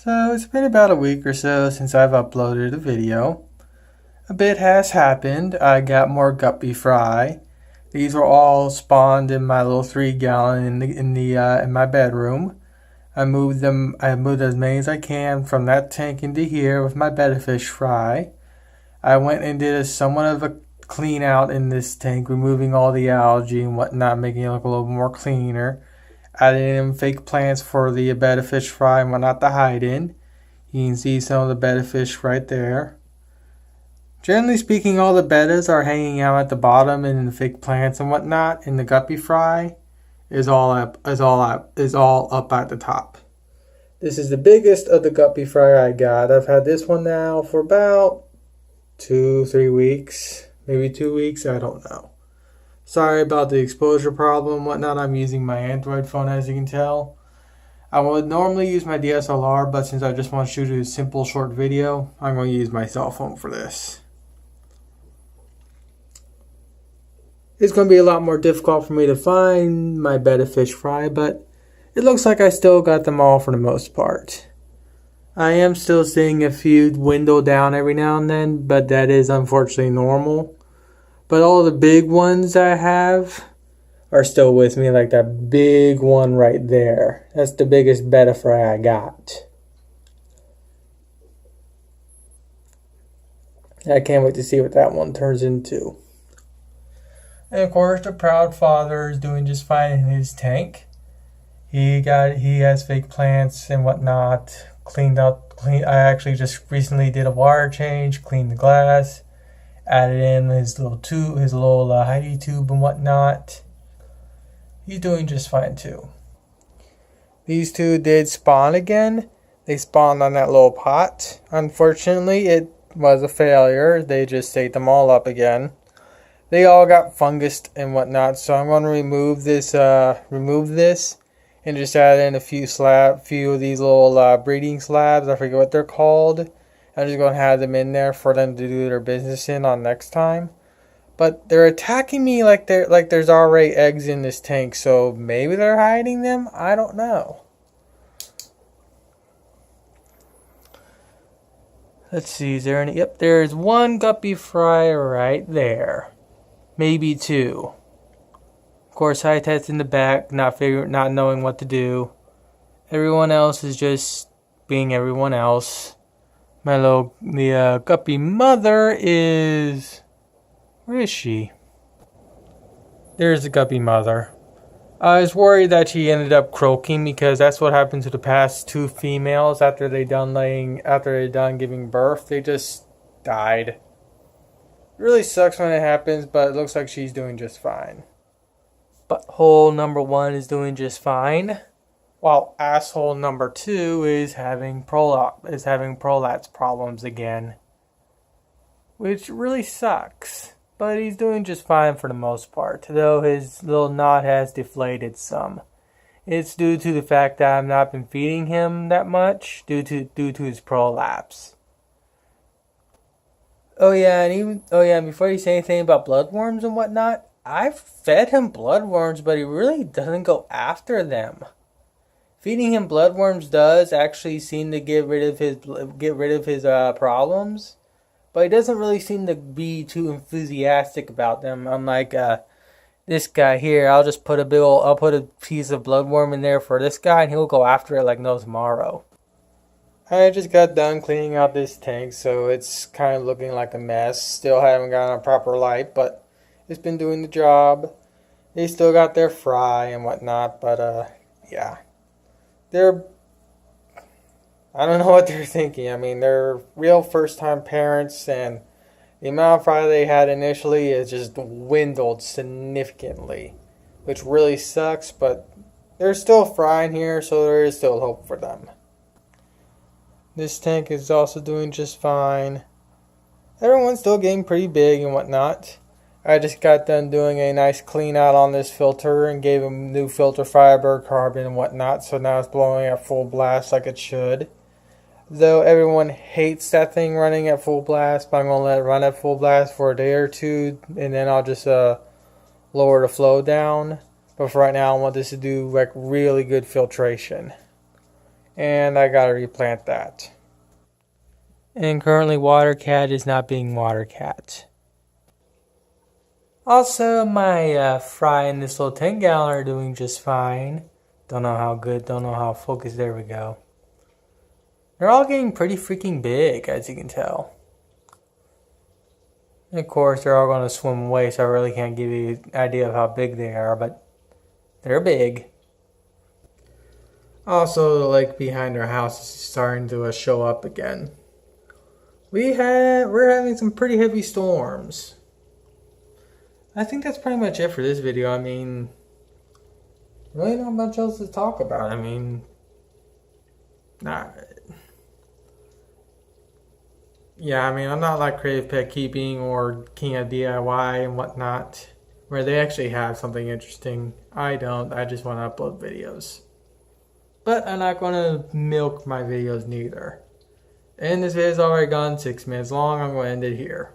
So it's been about a week or so since I've uploaded a video. A bit has happened. I got more Guppy Fry. These were all spawned in my little 3 gallon in my bedroom. I moved them. I moved as many as I can from that tank into here with my betta fish fry. I went and did somewhat of a clean out in this tank, removing all the algae and whatnot, making it look a little more cleaner. Added in fake plants for the betta fish fry and whatnot to hide in. You can see some of the betta fish right there. Generally speaking, all the bettas are hanging out at the bottom, and the fake plants and whatnot in the guppy fry is all up at the top. This is the biggest of the guppy fry I got. I've had this one now for about 2-3 weeks, maybe 2 weeks, I don't know. Sorry about the exposure problem and whatnot. I'm using my Android phone, as you can tell. I would normally use my DSLR, but since I just want to shoot a simple short video, I'm going to use my cell phone for this. It's going to be a lot more difficult for me to find my betta fish fry, but it looks like I still got them all for the most part. I am still seeing a few dwindle down every now and then, but that is unfortunately normal. But all the big ones I have are still with me, like that big one right there. That's the biggest betta fry I got. I can't wait to see what that one turns into. And of course, the proud father is doing just fine in his tank. He has fake plants and whatnot. I actually just recently did a water change, cleaned the glass, added in his little tube, his little hidey tube and whatnot. He's doing just fine too. These two did spawn again. They spawned on that little pot. Unfortunately, it was a failure. They just ate them all up again. They all got fungused and whatnot, so I'm going to remove this and just add in a few of these little breeding slabs. I forget what they're called. I'm just going to have them in there for them to do their business in on next time. But they're attacking me like there's already eggs in this tank, so maybe they're hiding them? I don't know. Let's see, is there any? Yep, there's one guppy fry right there. Maybe two. Of course, High-Tet's in the back, not knowing what to do. Everyone else is just being everyone else. The guppy mother is... Where is she? There's the guppy mother. I was worried that she ended up croaking because that's what happened to the past 2 females after they done giving birth. They just died. It really sucks when it happens, but it looks like she's doing just fine. Butthole number 1 is doing just fine, while asshole number 2 is having prolapse problems again, which really sucks. But he's doing just fine for the most part, though his little knot has deflated some. It's due to the fact that I've not been feeding him that much due to his prolapse. And before you say anything about bloodworms and whatnot, I've fed him bloodworms, but he really doesn't go after them. Feeding him bloodworms does actually seem to get rid of his problems, but he doesn't really seem to be too enthusiastic about them. Unlike this guy here, I'll put a piece of bloodworm in there for this guy, and he'll go after it like no tomorrow. I just got done cleaning out this tank, so it's kind of looking like a mess. Still haven't gotten a proper light, but it's been doing the job. They still got their fry and whatnot, but yeah. I don't know what they're thinking. I mean, they're real first-time parents, and the amount of fry they had initially is just dwindled significantly, which really sucks, but they're still frying here, so there is still hope for them. This tank is also doing just fine. Everyone's still getting pretty big and whatnot. I just got done doing a nice clean out on this filter and gave him new filter fiber, carbon and whatnot, so now it's blowing at full blast like it should. Though everyone hates that thing running at full blast, but I'm going to let it run at full blast for a day or two, and then I'll just lower the flow down. But for right now, I want this to do like really good filtration. and I gotta replant that. And currently water cat is not being water cat. Also, my fry in this little 10 gallon are doing just fine. Don't know how good, don't know how focused, there we go. They're all getting pretty freaking big, as you can tell. And of course, they're all going to swim away, so I really can't give you an idea of how big they are, but they're big. Also, the lake behind our house is starting to show up again. We're having some pretty heavy storms. I think that's pretty much it for this video. I mean, really not much else to talk about. I mean, I'm not like Creative Pet Keeping or King of DIY and whatnot, where they actually have something interesting. I don't. I just want to upload videos. But I'm not going to milk my videos neither. And this video is already gone 6 minutes long. I'm going to end it here.